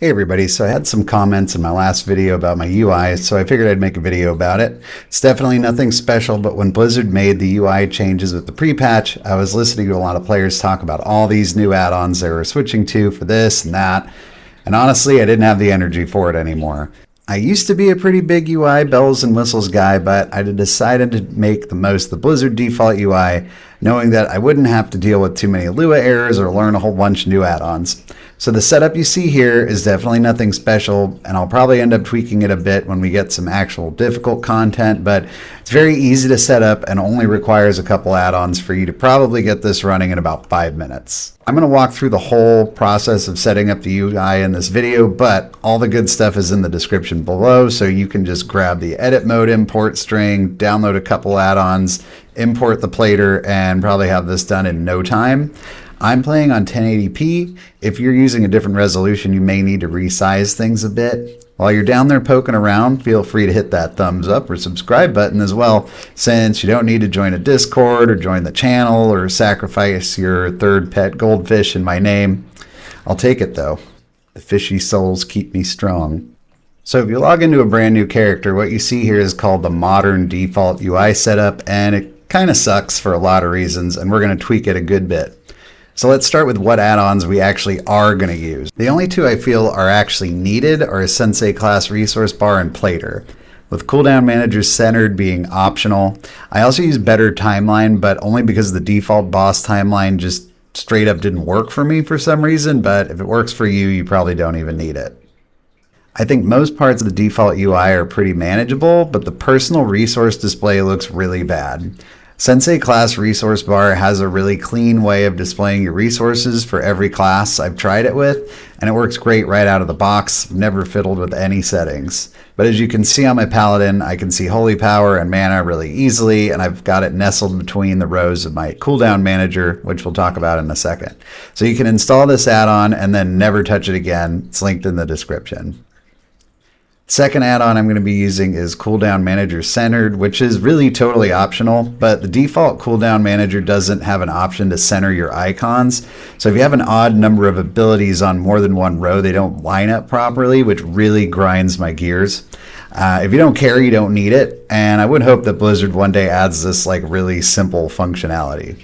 Hey everybody, so I had some comments in my last video about my UI, so I figured I'd make a video about it. It's definitely nothing special, but when Blizzard made the UI changes with the pre-patch, I was listening to a lot of players talk about all these new add-ons they were switching to for this and that, and honestly, I didn't have the energy for it anymore. I used to be a pretty big UI bells and whistles guy, but I decided to make the most of the Blizzard default UI, knowing that I wouldn't have to deal with too many Lua errors or learn a whole bunch of new add-ons. So the setup you see here is definitely nothing special, and I'll probably end up tweaking it a bit when we get some actual difficult content, but it's very easy to set up and only requires a couple add-ons for you to probably get this running in about 5 minutes. I'm going to walk through the whole process of setting up the UI in this video, but all the good stuff is in the description below, so you can just grab the edit mode import string, download a couple add-ons, import the plater, and probably have this done in no time. I'm playing on 1080p. If you're using a different resolution, you may need to resize things a bit. While you're down there poking around, feel free to hit that thumbs up or subscribe button as well, since you don't need to join a Discord or join the channel or sacrifice your third pet goldfish in my name. I'll take it though. The fishy souls keep me strong. So if you log into a brand new character, what you see here is called the modern default UI setup, and it kind of sucks for a lot of reasons, and we're going to tweak it a good bit. So let's start with what add-ons we actually are going to use. The only two I feel are actually needed are a Sensei class resource bar and plater, with Cooldown Manager centered being optional. I also use better timeline, but only because the default boss timeline just straight up didn't work for me for some reason, but if it works for you, you probably don't even need it. I think most parts of the default UI are pretty manageable, but the personal resource display looks really bad. Sensei class resource bar has a really clean way of displaying your resources for every class I've tried it with, and it works great right out of the box, never fiddled with any settings. But as you can see on my paladin, I can see holy power and mana really easily, and I've got it nestled between the rows of my cooldown manager, which we'll talk about in a second. So you can install this add-on and then never touch it again. It's linked in the description. Second add-on I'm going to be using is Cooldown Manager Centered, which is really totally optional, but the default Cooldown Manager doesn't have an option to center your icons. So if you have an odd number of abilities on more than one row, they don't line up properly, which really grinds my gears. If you don't care, you don't need it, and I would hope that Blizzard one day adds this like really simple functionality.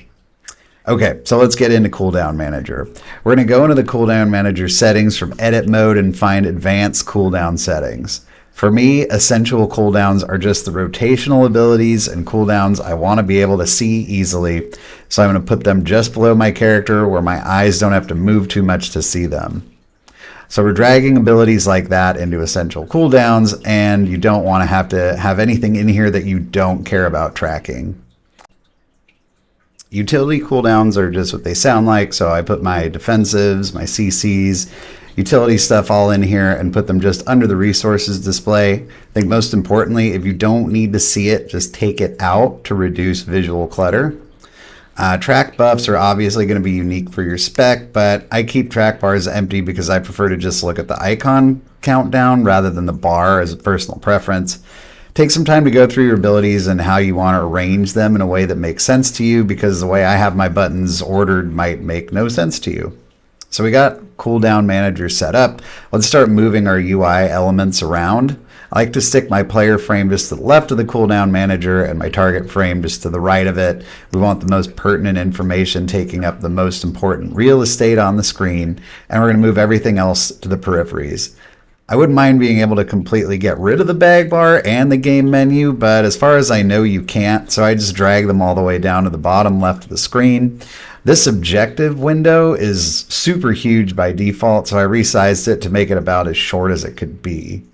Okay, so let's get into Cooldown Manager. We're going to go into the Cooldown Manager settings from edit mode and find advanced cooldown settings. For me, essential cooldowns are just the rotational abilities and cooldowns I want to be able to see easily, so I'm going to put them just below my character where my eyes don't have to move too much to see them. So we're dragging abilities like that into essential cooldowns, and you don't want to have anything in here that you don't care about tracking. Utility cooldowns are just what they sound like, so I put my defensives, my CCs, utility stuff all in here and put them just under the resources display. I think most importantly, if you don't need to see it, just take it out to reduce visual clutter. Track buffs are obviously going to be unique for your spec, but I keep track bars empty because I prefer to just look at the icon countdown rather than the bar as a personal preference. Take some time to go through your abilities and how you want to arrange them in a way that makes sense to you, because the way I have my buttons ordered might make no sense to you. So we got Cooldown Manager set up. Let's start moving our UI elements around. I like to stick my player frame just to the left of the Cooldown Manager and my target frame just to the right of it. We want the most pertinent information taking up the most important real estate on the screen, and we're going to move everything else to the peripheries. I wouldn't mind being able to completely get rid of the bag bar and the game menu, but as far as I know you can't, so I just drag them all the way down to the bottom left of the screen. This objective window is super huge by default, so I resized it to make it about as short as it could be.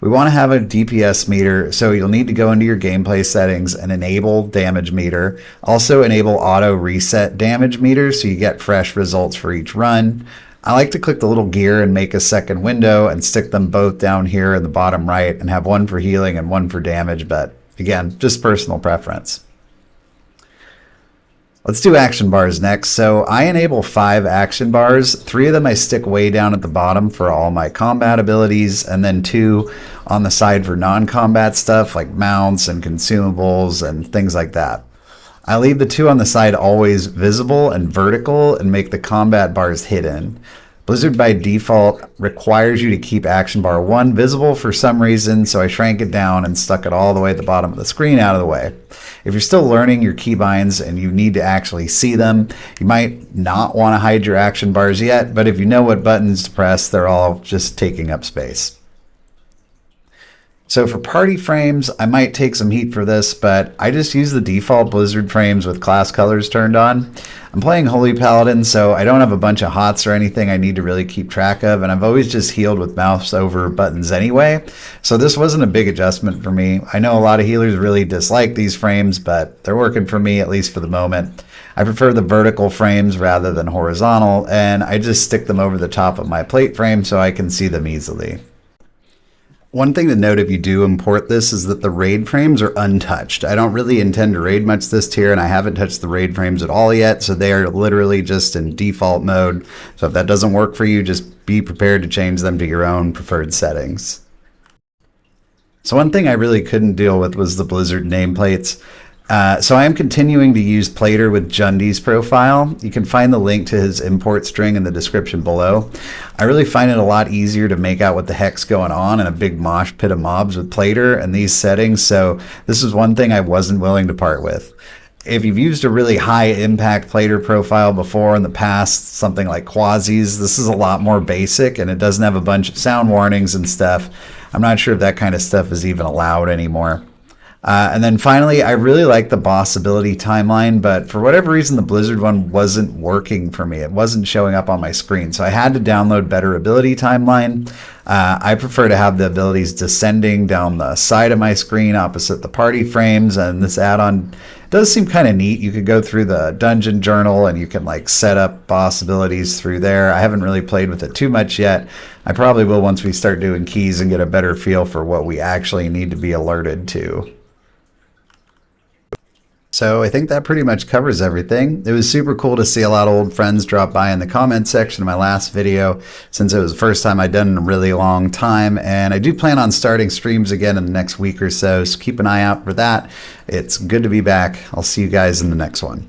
We want to have a DPS meter, so you'll need to go into your gameplay settings and enable damage meter. Also enable auto reset damage meter so you get fresh results for each run. I like to click the little gear and make a second window and stick them both down here in the bottom right and have one for healing and one for damage, but again, just personal preference. Let's do action bars next. So I enable 5 action bars. 3 of them I stick way down at the bottom for all my combat abilities, and then 2 on the side for non-combat stuff like mounts and consumables and things like that. I leave the 2 on the side always visible and vertical and make the combat bars hidden. Blizzard by default requires you to keep action bar 1 visible for some reason, so I shrank it down and stuck it all the way at the bottom of the screen out of the way. If you're still learning your keybinds and you need to actually see them, you might not want to hide your action bars yet, but if you know what buttons to press, they're all just taking up space. So for party frames, I might take some heat for this, but I just use the default Blizzard frames with class colors turned on. I'm playing Holy Paladin, so I don't have a bunch of HOTS or anything I need to really keep track of, and I've always just healed with mouse over buttons anyway, so this wasn't a big adjustment for me. I know a lot of healers really dislike these frames, but they're working for me, at least for the moment. I prefer the vertical frames rather than horizontal, and I just stick them over the top of my plate frame so I can see them easily. One thing to note if you do import this is that the raid frames are untouched. I don't really intend to raid much this tier, and I haven't touched the raid frames at all yet, so they are literally just in default mode. So if that doesn't work for you, just be prepared to change them to your own preferred settings. So one thing I really couldn't deal with was the Blizzard nameplates. So I am continuing to use Plater with Jundi's profile. You can find the link to his import string in the description below. I really find it a lot easier to make out what the heck's going on in a big mosh pit of mobs with Plater and these settings, so this is one thing I wasn't willing to part with. If you've used a really high impact Plater profile before in the past, something like Quasi's, this is a lot more basic and it doesn't have a bunch of sound warnings and stuff. I'm not sure if that kind of stuff is even allowed anymore. And then finally, I really like the boss ability timeline, but for whatever reason, the Blizzard one wasn't working for me. It wasn't showing up on my screen, so I had to download better ability timeline. I prefer to have the abilities descending down the side of my screen opposite the party frames, and this add-on does seem kind of neat. You could go through the dungeon journal and you can like set up boss abilities through there. I haven't really played with it too much yet. I probably will once we start doing keys and get a better feel for what we actually need to be alerted to. So I think that pretty much covers everything. It was super cool to see a lot of old friends drop by in the comment section of my last video, since it was the first time I'd done in a really long time, and I do plan on starting streams again in the next week or so keep an eye out for that. It's good to be back. I'll see you guys in the next one.